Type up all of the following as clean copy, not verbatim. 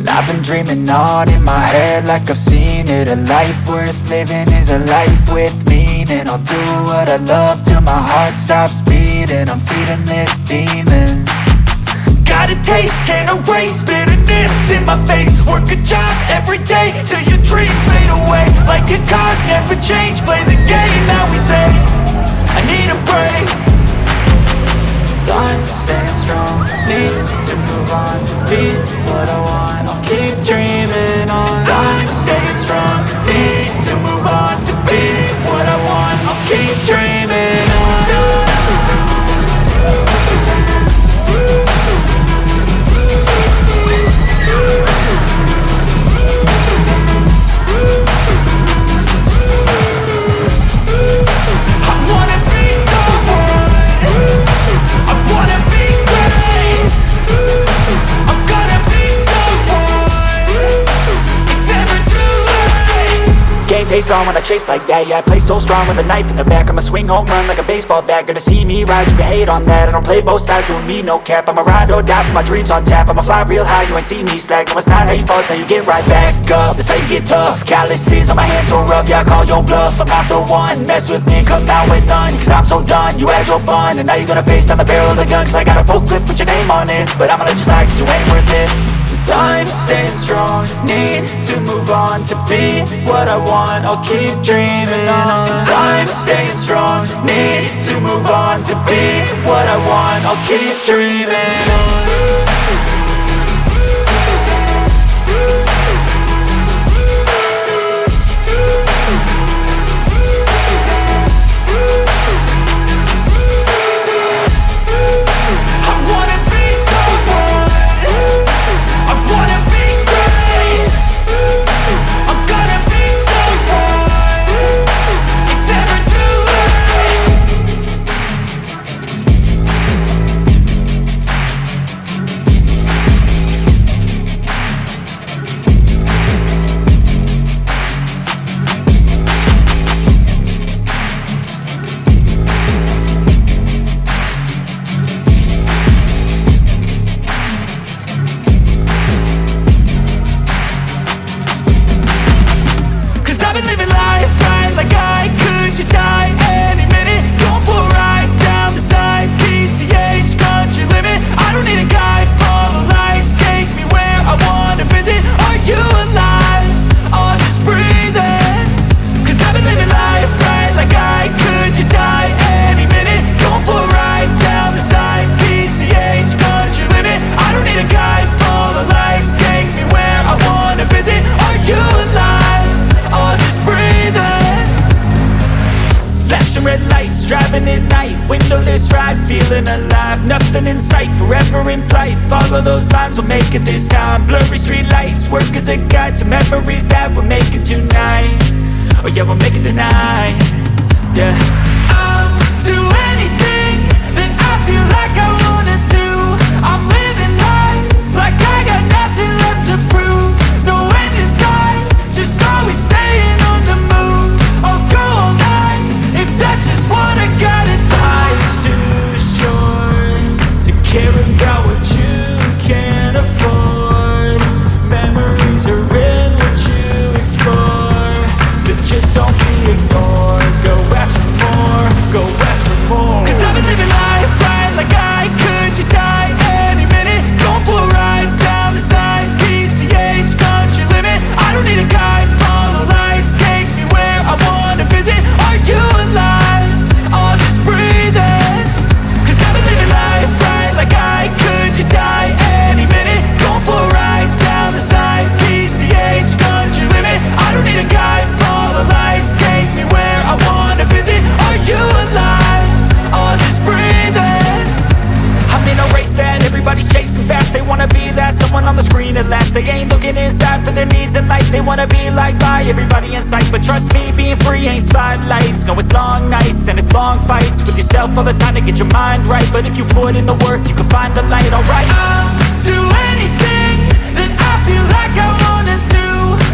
I've been dreaming on in my head like I've seen it. A life worth living is a life with meaning. I'll do what I love till my heart stops beating. I'm feeding this demon. Got a taste, can't erase bitterness in my face. Work a job every day till your dreams fade away. Like a card, never change, play the game that we say. I need a break. Time to stand strong, need to move on to be what I want. I'll keep dreaming on. Time to stay strong, need to move on to be what I want. I'll keep dreaming on. Face on when I chase like that. Yeah, I play so strong with a knife in the back. I'ma swing home run like a baseball bat. Gonna see me rise, you can hate on that. I don't play both sides, doing me no cap. I'ma ride or die for my dreams on tap. I'ma fly real high, you ain't see me slack. No, it's not how you fall, it's how you get right back up. That's how you get tough. Calluses on my hands so rough, yeah, I call your bluff. I'm not the one, mess with me and come out with none. Cause I'm so done, you had your fun. And now you're gonna face down the barrel of the gun. Cause I got a full clip with your name on it. But I'ma let you slide cause you ain't worth it. Time to stay strong, need to move on to be what I want. I'll keep dreaming on. Time to stay strong, need to move on to be what I want. I'll keep dreaming on. Driving at night, windowless ride, feeling alive. Nothing in sight, forever in flight. Follow those lines, we'll make it this time. Blurry street lights, work as a guide to memories that we're making tonight. Oh yeah, we'll make it tonight. Yeah. I'll do anything that I feel like I wanna do. I'm living life like I got nothing left to prove. No end in sight, just always staying on the move. I'll go all night if that's just what I gotta do. Life's too short to care about what you can't afford. Memories are in what you explore. So just don't be ignored. Go ask for more, go ask for more. Cause I've been living life right like I could just die any minute. Going for a ride down the side, PCH, country limit. I don't need a guide, follow lights, take me where I wanna visit. Are you alive? I'll just breathe in. Cause I've been living life right like I could just die any minute. Going for a ride down the side, PCH, country limit. I don't need a guide, follow lights, take me where I wanna visit. Are you alive? I'll just breathe in. I'm in a race that everybody's chasing fast. They wanna be that someone on the screen at last. They ain't looking inside for their needs in life. They wanna be liked by everybody in sight. But trust me, being free ain't spotlights. No, it's long nights and it's long fights with yourself all the time to get your mind right. But if you put in the work, you can find the light, alright. I'll do anything that I feel like I wanna do.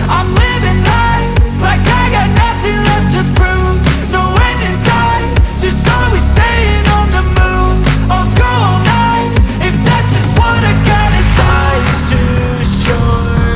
I'm living life like I got nothing left to prove. No end in sight, just always staying on the move. I'll go all night if that's just what I gotta do. Life's too short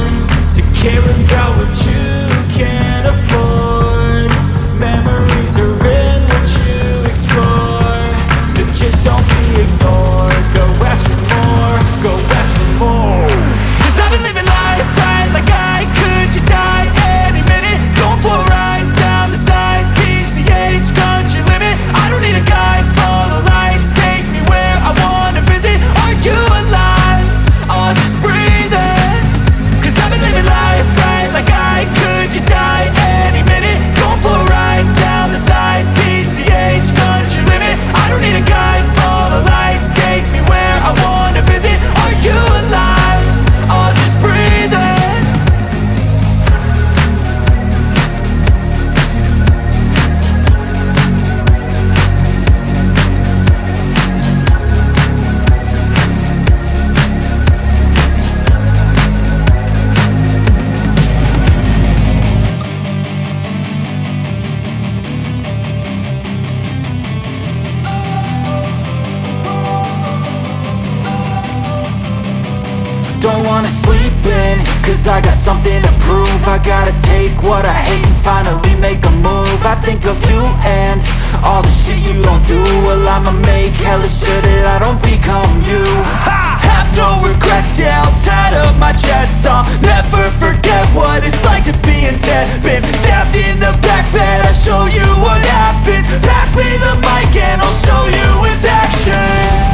wanna sleep in, cause I got something to prove. I gotta take what I hate and finally make a move. I think of you and all the shit you don't do. Well, I'ma make hella sure that I don't become you. I have no regrets, yeah, I'll tattle my chest. I'll never forget what it's like to be in debt. Been stabbed in the back bed, I'll show you what happens. Pass me the mic and I'll show you with action.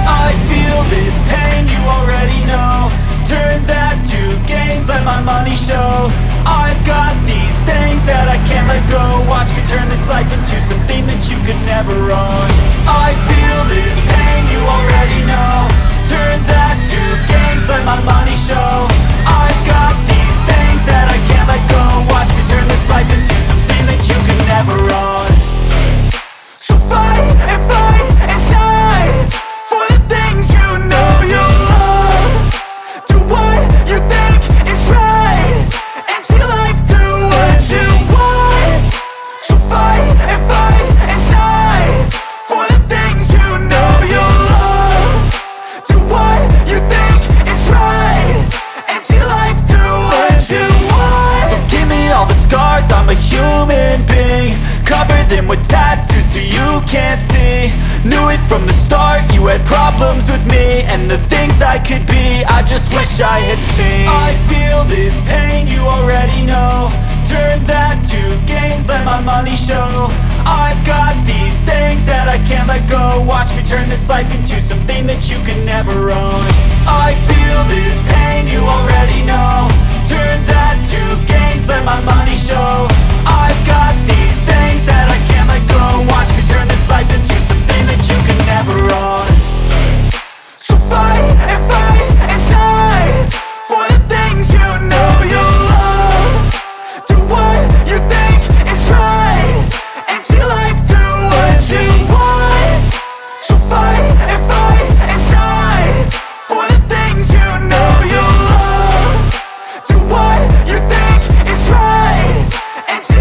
I feel this pain, you already know. Turn that to gains, let my money show. I've got these things that I can't let go. Watch me turn this life into something that you could never own. I feel this pain, you already know. Turn that to gains, let my money show. I've got these things that I can't let go. Watch me turn this life into something that you could never own. So fight and die for the things you know you love. Do what you think is right and see life do what you want. So fight and die for the things you know you love. Do what you think is right and see life do what you want. So give me all the scars, I'm a human being. Cover them with tattoos so you can't see. Knew it from the start, you had problems with me and the things I could be, I just wish I had seen. I feel this pain, you already know. Turn that to gains, let my money show. I've got these things that I can't let go. Watch me turn this life into something that you could never own. I feel this pain, you already know. Turn that to gains, let my money show. I've got these things that I can't let go. Watch me turn this life into something that you could never own. So fight and die for the things you know you love. Do what you think is right and see life do what you want. So fight and die for the things you know you love. Do what you think is right and see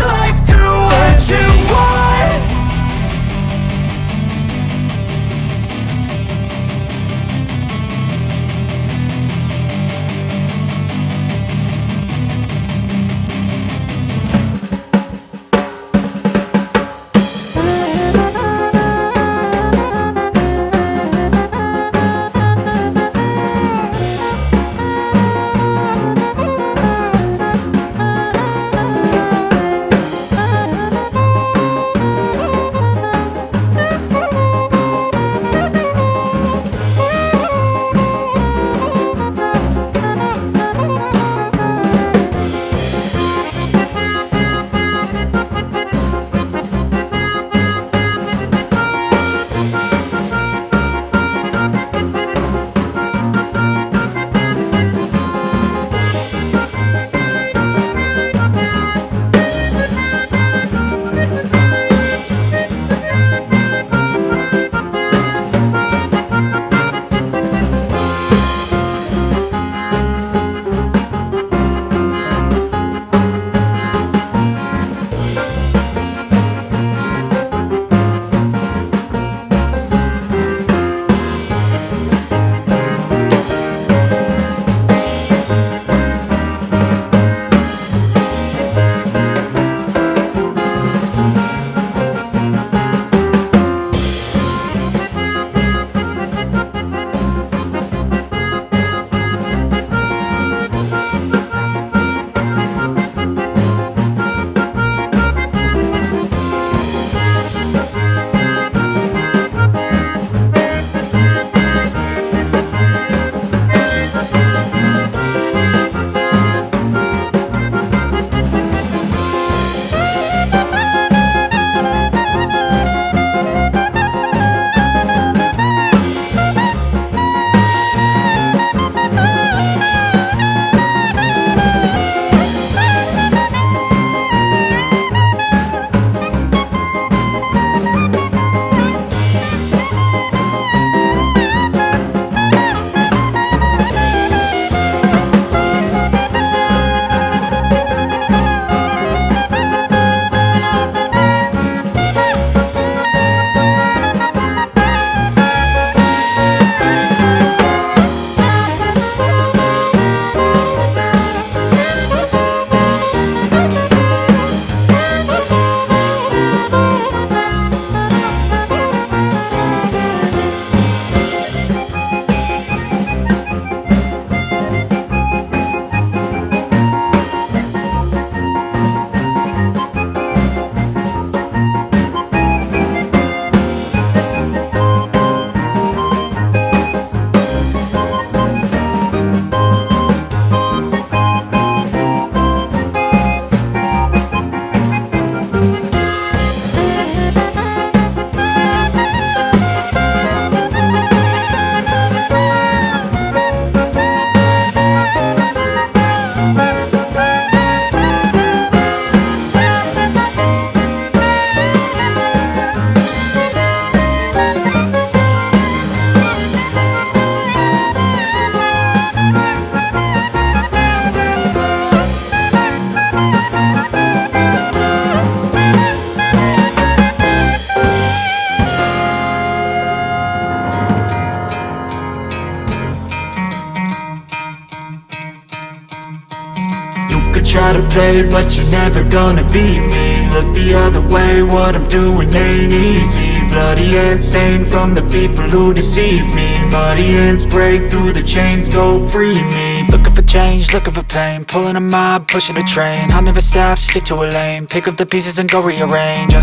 try to play, but you're never gonna beat me. Look the other way, what I'm doing ain't easy. Bloody hands stained from the people who deceive me. Muddy hands break through the chains, go free me. Looking for change, looking for pain, pulling a mob, pushing a train. I'll never stop, stick to a lane, pick up the pieces and go rearrange.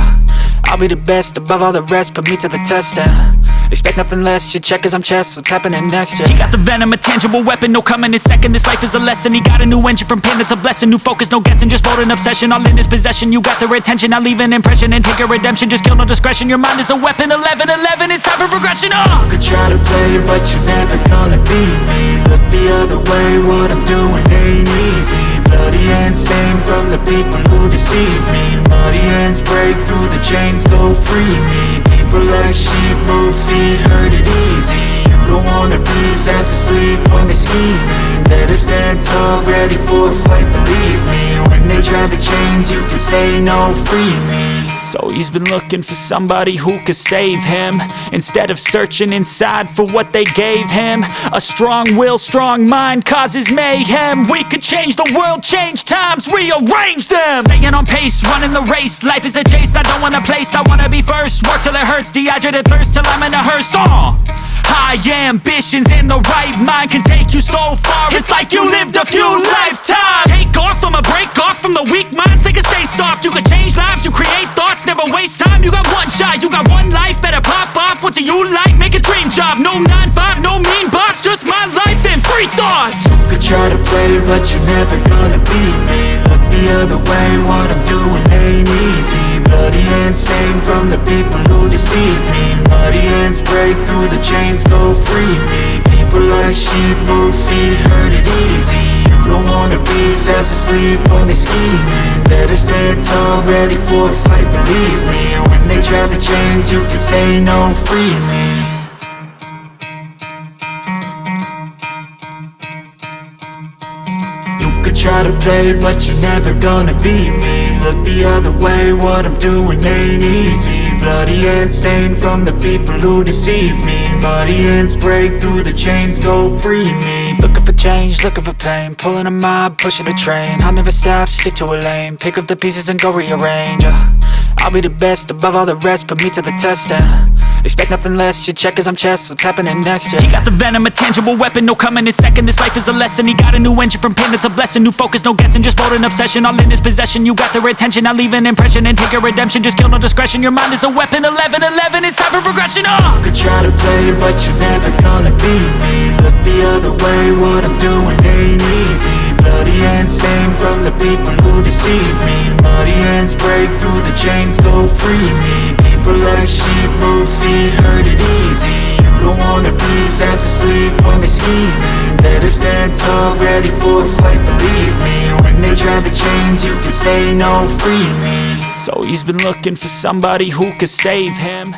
I'll be the best above all the rest, put me to the test and expect nothing less, you check as I'm chess, what's happening next, yeah. He got the venom, a tangible weapon, no coming in second. This life is a lesson, he got a new engine from pain, that's a blessing. New focus, no guessing, just bold and obsession, all in his possession. You got their attention, I'll leave an impression and take a redemption. Just kill, no discretion, your mind is a weapon. 11-11, it's time for progression, You could try to play, but you're never gonna beat me. Look the other way, what I'm doing ain't easy. Bloody hands stained from the people who deceive me. Muddy hands break through the chains, go free me. People like sheep move feet, hurt it easy. You don't wanna be fast asleep when they scheming. Better stand tall, ready for a fight, believe me. When they try the chains, you can say no, free me. So he's been looking for somebody who could save him, instead of searching inside for what they gave him. A strong will, strong mind causes mayhem. We could change the world, change times, rearrange them. Staying on pace, running the race. Life is a chase, I don't want a place, I wanna be first. Work till it hurts, dehydrated thirst till I'm in a hearse. High ambitions in the right mind can take you so far. It's like you lived a few lifetimes. Take off from a break off from the weak minds, they can stay soft. You can change lives, you create thoughts, never waste time. You got one shot, you got one life, better pop off. What do you like? Make a dream job. No 9-5, no mean boss, just my life and free thoughts. You could try to play, but you're never gonna beat me. Look the other way, what I'm doing ain't easy. Bloody hands stained from the people who deceive me. Muddy hands break through the chains, go free me. People like sheep move feet, hurt it easy. You don't wanna be fast asleep when they scheming. Better stand tall, ready for a fight, believe me. When they try the chains, you can say no, free me. You could try to play, but you're never gonna beat me. Look the other way, what I'm doing ain't easy. Bloody hands stained from the people who deceive me. Muddy hands break through the chains, go free me. Looking for change, looking for pain, pulling a mob, pushing a train. I'll never stop, stick to a lane, pick up the pieces and go rearrange. I'll be the best above all the rest, put me to the test and expect nothing less, you check as I'm chess, what's happening next, yeah. He got the venom, a tangible weapon, no coming in second. This life is a lesson, he got a new engine from pain, that's a blessing. New focus, no guessing, just bold and obsession, all in his possession. You got their attention, I'll leave an impression and take a redemption. Just kill, no discretion, your mind is a weapon. 11-11, it's time for progression, You could try to play, but you're never gonna beat me. Look the other way, what I'm doing ain't easy. Bloody hands stained from the people who deceive me. Muddy hands break through the chains, go free me. People like sheep move feet, hurt it easy. You don't wanna be fast asleep when they scheming. Better stand tall, ready for a fight, believe me. When they try the chains, you can say no, free me. So he's been looking for somebody who could save him,